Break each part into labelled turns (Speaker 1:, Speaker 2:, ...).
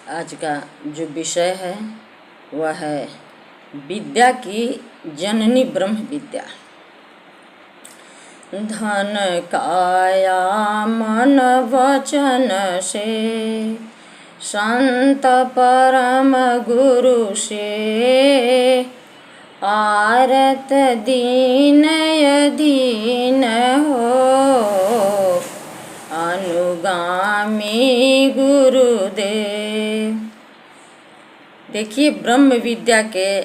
Speaker 1: आज का जो विषय है वह है विद्या की जननी ब्रह्म विद्या। धन काया मन वचन से संत परम गुरु से आरत दीन अधीन हो अनुगामी गुरुदेव। देखिए, ब्रह्म विद्या के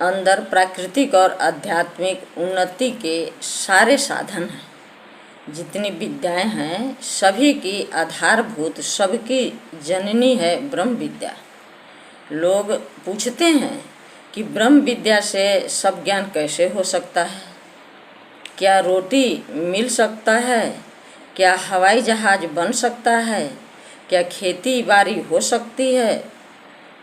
Speaker 1: अंदर प्राकृतिक और आध्यात्मिक उन्नति के सारे साधन हैं। जितनी विद्याएं हैं सभी की आधारभूत, सबकी जननी है ब्रह्म विद्या। लोग पूछते हैं कि ब्रह्म विद्या से सब ज्ञान कैसे हो सकता है? क्या रोटी मिल सकता है? क्या हवाई जहाज बन सकता है? क्या खेती बाड़ी हो सकती है?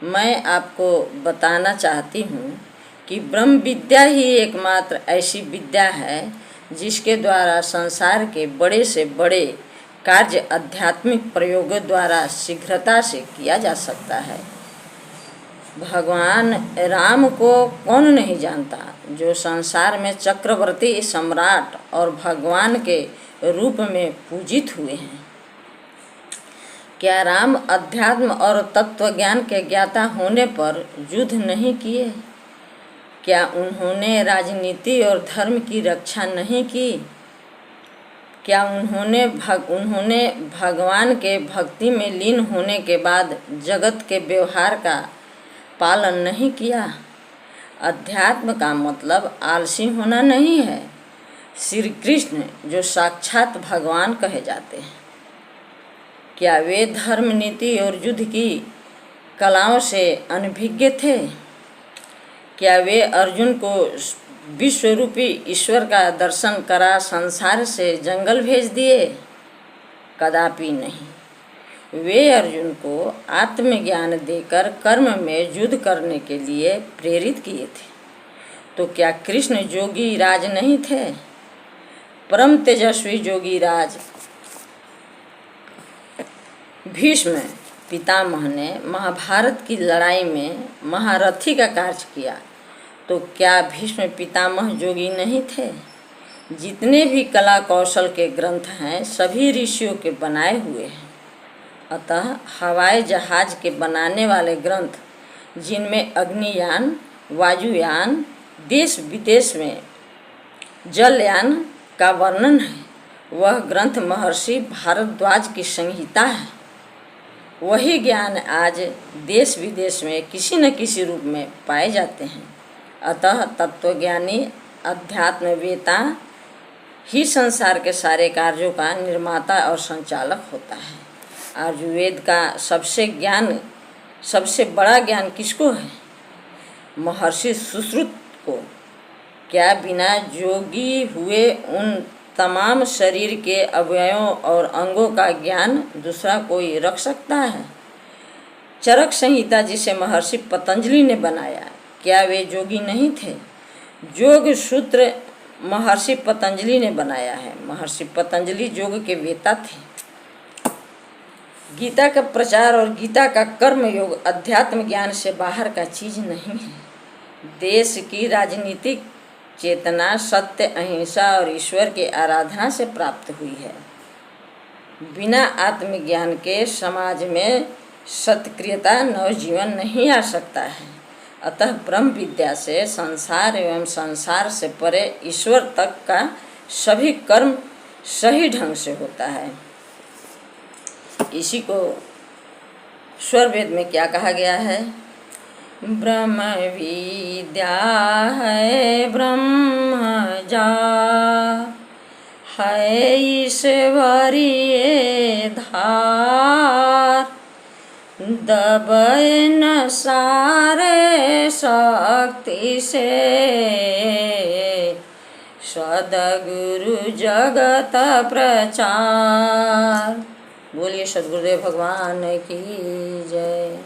Speaker 1: मैं आपको बताना चाहती हूँ कि ब्रह्म विद्या ही एकमात्र ऐसी विद्या है जिसके द्वारा संसार के बड़े से बड़े कार्य आध्यात्मिक प्रयोगों द्वारा शीघ्रता से किया जा सकता है। भगवान राम को कौन नहीं जानता, जो संसार में चक्रवर्ती सम्राट और भगवान के रूप में पूजित हुए हैं। क्या राम अध्यात्म और तत्व ज्ञान के ज्ञाता होने पर युद्ध नहीं किए? क्या उन्होंने राजनीति और धर्म की रक्षा नहीं की? क्या उन्होंने भगवान के भक्ति में लीन होने के बाद जगत के व्यवहार का पालन नहीं किया? अध्यात्म का मतलब आलसी होना नहीं है। श्री कृष्ण जो साक्षात भगवान कहे जाते हैं, क्या वे धर्म, नीति और युद्ध की कलाओं से अनभिज्ञ थे? क्या वे अर्जुन को विश्वरूपी ईश्वर का दर्शन करा संसार से जंगल भेज दिए? कदापि नहीं। वे अर्जुन को आत्मज्ञान देकर कर्म में युद्ध करने के लिए प्रेरित किए थे। तो क्या कृष्ण जोगी राज नहीं थे? परम तेजस्वी जोगी राज भीष्म पितामह ने महाभारत की लड़ाई में महारथी का कार्य किया। तो क्या भीष्म पितामह जोगी नहीं थे? जितने भी कला कौशल के ग्रंथ हैं सभी ऋषियों के बनाए हुए हैं। अतः हवाई जहाज के बनाने वाले ग्रंथ, जिनमें अग्नियान, वायुयान, देश विदेश में जलयान का वर्णन है, वह ग्रंथ महर्षि भारद्वाज की संहिता है। वही ज्ञान आज देश विदेश में किसी न किसी रूप में पाए जाते हैं। अतः तत्वज्ञानी अध्यात्मवेता ही संसार के सारे कार्यों का निर्माता और संचालक होता है। आयुर्वेद का सबसे बड़ा ज्ञान किसको है? महर्षि सुश्रुत को। क्या बिना योगी हुए उन तमाम शरीर के अवयवों और अंगों का ज्ञान दूसरा कोई रख सकता है? चरक संहिता जिसे महर्षि पतंजलि ने बनाया, क्या वे योगी नहीं थे? योग सूत्र महर्षि पतंजलि ने बनाया है। महर्षि पतंजलि योग के वेता थे। गीता का प्रचार और गीता का कर्म योग अध्यात्म ज्ञान से बाहर का चीज नहीं है। देश की राजनीतिक चेतना सत्य, अहिंसा और ईश्वर की आराधना से प्राप्त हुई है। बिना आत्मज्ञान के समाज में सत्क्रियता, नवजीवन नहीं आ सकता है। अतः ब्रह्म विद्या से संसार एवं संसार से परे ईश्वर तक का सभी कर्म सही ढंग से होता है। इसी को स्वरवेद में क्या कहा गया है? ब्रह्म विद्या है ब्रह्म जा, है ईश्वरीय धार, दबे न सारे शक्ति से, सद्गुरु जगत प्रचार। बोलिए सद्गुरुदेव भगवान की जय।